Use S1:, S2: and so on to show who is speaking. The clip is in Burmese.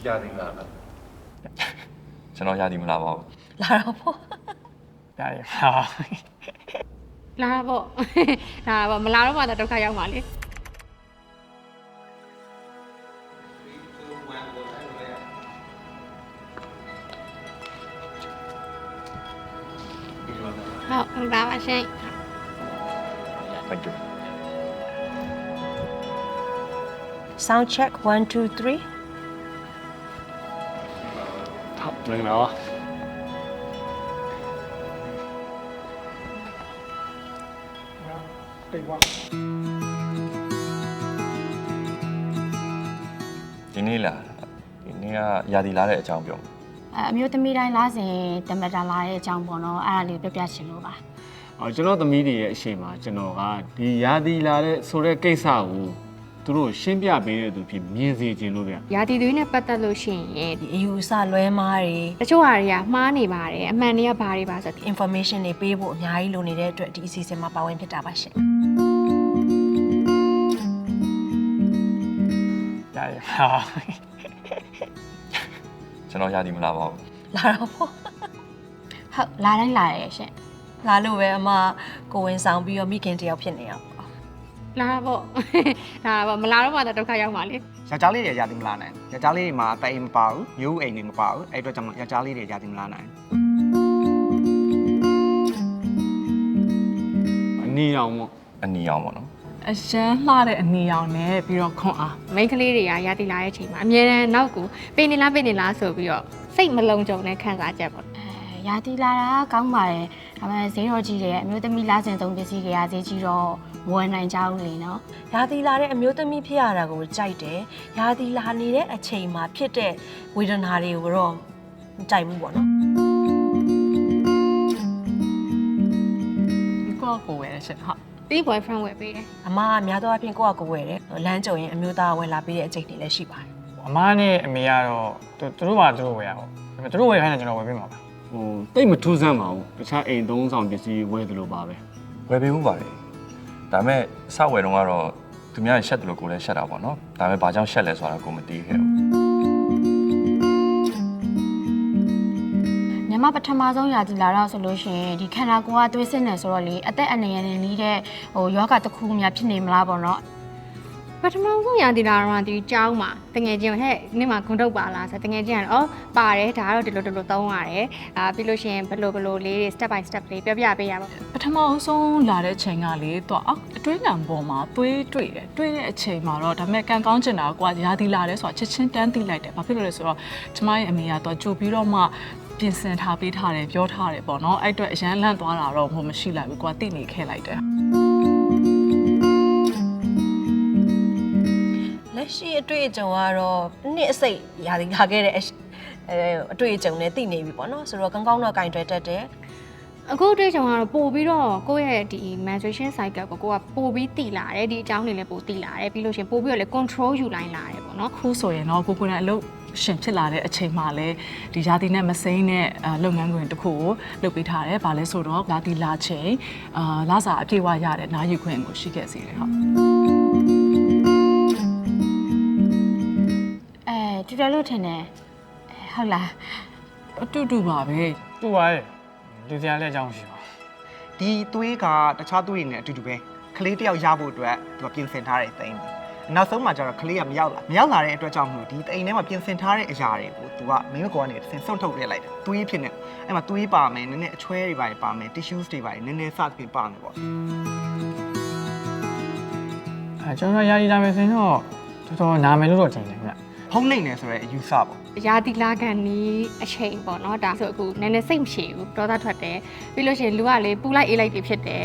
S1: ရာသီလာလားကျွန်တော်ရာသီမလာပါဘူး
S2: လာတော့ပေါ့
S3: ရတယ်ဟာ
S4: လာပေါ့လာပေါ့မလာတော့မှတော့ဒုက္ခရောက်ပါလေဟုတ်ပါပါရှင်
S1: Thank you
S2: sound check 1 2 3
S3: ဟုတ်မင်္ဂလာပါ
S1: ဒီနေ့လားဒီနေ့ကရာသီလာတဲ့အကြောင်းပြော
S4: အမျိုးသမီးတိုင်းလားစဉ်တမတာလာတဲ့အကြောင်းပေါ့နော်အဲ့ဒါလေးပြပြချင်လို့ပါ
S3: ကျွန်တော်သမီးတွေရဲ့အရှိန်မှာကျွန်တော်ကဒီရာသီလာတဲ့ဆိုတဲ့ကိစ္စကိုသူတို့ရှင်းပြပေးတဲ့သူဖြစ်မြင်စေခြင်းလို့ဗျ
S4: ရာသီသွေးနဲ့ပတ်သက်လို့ရှိရင်
S2: ဒီအယူအဆလွဲမားတွေ
S4: တချို့ဟာတွေကမှားနေပါတယ်အမှန်တွေကဘာတွေပါဆို
S2: information တွေပေးဖို့အများကြီးလိုနေတဲ့အတွက်ဒီအစီအစဉ်မှာပါဝင်ဖြစ်တာပါရှင်
S3: ရတယ်ဟာ
S1: ကျွန်တော်ရာသီမလာပါဘူး
S2: လာတော့ပေါ့
S4: ဟုတ်လာတိုင်းလာရဲ့ရှင်
S2: လာလို့ပဲအမကိုဝင်ဆောင်ပြီးတော့မိခင်တယောက်ဖြစ်နေအောင်
S4: လာပေါ့လာပေါ့မလာတော့မှတော့ဒုက္ခရောက်ပါလေ
S5: ယောက်ျားလေးတွေရာသီမလာနိုင်ယောက်ျားလေးတွေမှာတိုင်မပါဘူးမျိုးအိမ်တွေမပါဘူးအဲ့အတွက်ကြောင့်ယောက်ျားလေးတွေရာသီမလာနိုင်
S3: အနီအောင်ပေါ့
S1: အနီအောင်ပေါ့နော်
S6: အရှမ်းလှတဲ့အနီအောင်နဲ့ပြီးတော့ခွန်အား
S4: မိန်းကလေးတွေကရာသီလာတဲ့အချိန်မှာအမြဲတမ်းနောက်ကိုပေးနေလားဆိုပြီးတော့စိတ်မလုံခြုံတဲ့ခံစားချက်ပေါ့ရာသီလာတာကောင်းပါတယ်ဒါပေမဲ့ဈေးတော်ကြီးတဲ့အမျိုးသမီးလာစဉ်သုံးပစ္စည်းတွေကဈေးကြီးတော့မဝယ်နိုင်ကြဘူးလေနော်
S2: ရာသီလာတဲ့အမျိုးသမီးဖြစ်ရတာကိုကြိုက်တယ်ရာသီလာနေတဲ့အချိန်မှာဖြစ်တဲ့ဝေဒနာတွေကိုတော့မကြိုက်ဘူးပေါ့နော်
S6: ကိုဝယ်ရရှင်ဟုတ်
S4: ဒီ boyfriend ဝယ်ပေးတယ်
S2: အမအများသောအားဖြင့်ကိုယ့်အကိုဝယ်တယ်လမ်းကြုံရင်အမျိုးသားဝယ်လာပေးတဲ့အချိန်တွေလည်းရှိပါတယ်
S3: အမနဲ့အမေကတော့သူတို့ပါသူတို့ဝယ်ရအောင်ဒါပေမဲ့သူတို့ဝယ်ခိုင်းတယ်ကျွန်တော်ဝယ်ပေးမှာပါတိတ်မထူးဆန်းပါဘူးတခြားအိမ်သုံးဆောင်ပစ္စည်းဝယ်သလိုပါပဲ
S1: ဝယ်ပေးမှုပါတယ်ဒါပေမဲ့စဝယ်တုန်းကတော့သူများရှက်တယ်လို့ကိုလည်းရှက်တာပေါ့နော်ဒါပေမဲ့ဘာကြောင့်ရှက်လဲဆိုတာကိုမသိခဲ့ဘူး
S4: ညမပထမဆုံးရာသီလာတော့ဆိုလို့ရှိရင်ဒီခန္ဓာကိုယ်ကသွေးစစ်နေဆိုတော့လေအသက်အန္တရာယ်နဲ့လီးတဲ့ယောဂတစ်ခုများဖြစ်နေမလားပေါ့နော်ပထမဆုံးရာသီလာတော့ဒီကြောင်းမှာတငယ်ချင်းဟဲ့နေ့မှာဂုံတုတ်ပါလားဆိုတငယ်ချင်းကတော့ပါတယ်ဒါကတော့ဒီလိုသုံးရတယ်ပြီးလို့ရှိရင်ဘလို့လေးတွေ step by step လေးပြပေးရပါ
S6: ပထမဆုံးလာတဲ့အချိန်ကလေသူအတွင်းငံပေါ်မှာသွေးတွေ့တဲ့အချိန်မှာတော့ဒါပေမဲ့ကံကောင်းချင်တာကွာရာသီလာတယ်ဆိုတာချက်ချင်းတန်းသိလိုက်တယ်ဘာဖြစ်လို့လဲဆိုတော့ကျမရဲ့အမေကတော့ကြိုပြီးတော့မှပြင်ဆင်ထားပေးထားတယ်ပြောထားတယ်ပေါ့နော်အဲ့အတွက်အရန်လန့်သွားတာတော့မရှိလိုက်ဘူးကွာတိနေခဲ့လိုက်တယ်
S2: လက်ရှိအတွေ့အကြုံကတော့နှစ်အစိတ်ရာသီလာခဲ့တဲ့အတွေ့အကြုံနဲ့သိနေပြီပေါ့နော်ဆိုတော့ကောင်းတော့ကင်တွယ်တတ်တယ်
S4: အခုအတွေ့အကြုံကတော့ပို့ပြီးတော့ကိုယ့်ရဲ့ဒီ menstruation cycle ကိုကိုကပို့ပြီးတည်လာတယ်ဒီအကြောင်းတွေလည်းပို့တည်လာတယ်ပြီးလို့ရှိရင်ပို့ပြီးတော့လည်း control ယူလိုက်လာတယ်ပေါ့နော်
S6: ခုဆိုရင်တော့ကိုယ်နဲ့အလုပ်ရှင်ဖြစ်လာတဲ့အချိန်မှာလည်းဒီရာသီနဲ့မစိမ်းတဲ့လုပ်ငန်းခွင်တစ်ခုကိုလုပ်ပေးထားတယ်။ဘာလဲဆိုတော့ရာသီလာချိန်လစာအပြည့်အဝရတဲ့နားယူခွင့်ကိုရှိခဲ့စေတယ်ဟုတ်
S4: တူတယ်လို့ထင်တယ်ဟုတ်လား
S6: အတူပါပဲ
S3: တူပါရဲ့လူစရာလည်းအကြောင်းရှိပါ
S5: ဒီသွေးကတခြားသွေးတွေနဲ့အတူတူပဲကလေးတယောက်ရဖို့အတွက်သူကပြင်ဆင်ထားတဲ့သိန်းနောက်ဆုံးမှာကျတော့ကလေးကမရောက်လာတဲ့အတွက်ကြောင့်မလို့ဒီအိမ်ထဲမှာပြင်ဆင်ထားတဲ့အရာတွေကိုသူကမင်းကောကနေဆင်စွန့်ထုတ်ပြလိုက်တယ်သွေးဖြစ်နေအဲ့မှာသွေးပါမယ်နည်းနည်းအချွဲတွေပါမယ် tissues တွေပါနည်းနည်းစသဖြင့်ပါမယ်ပေါ့
S3: ကျွန်တော်ရာသီလာမယ်ဆိုရင်တော့တော်တော်နာမယ်လို့တော့ထင်တယ်ခင်ဗျ
S5: ဖုံးနေတယ်ဆိုရဲအယူဆပေါ့
S4: ရာသီလာကန်နီးအချိန်ပေါ့နော်ဒါဆိုအခုနည်းနည်းစိတ်မရှိဘူးဒေါသထွက်တယ်ပြီးလို့ရှိရင်လူကလေပူလိုက်အေးလိုက်တွေဖြစ်တယ်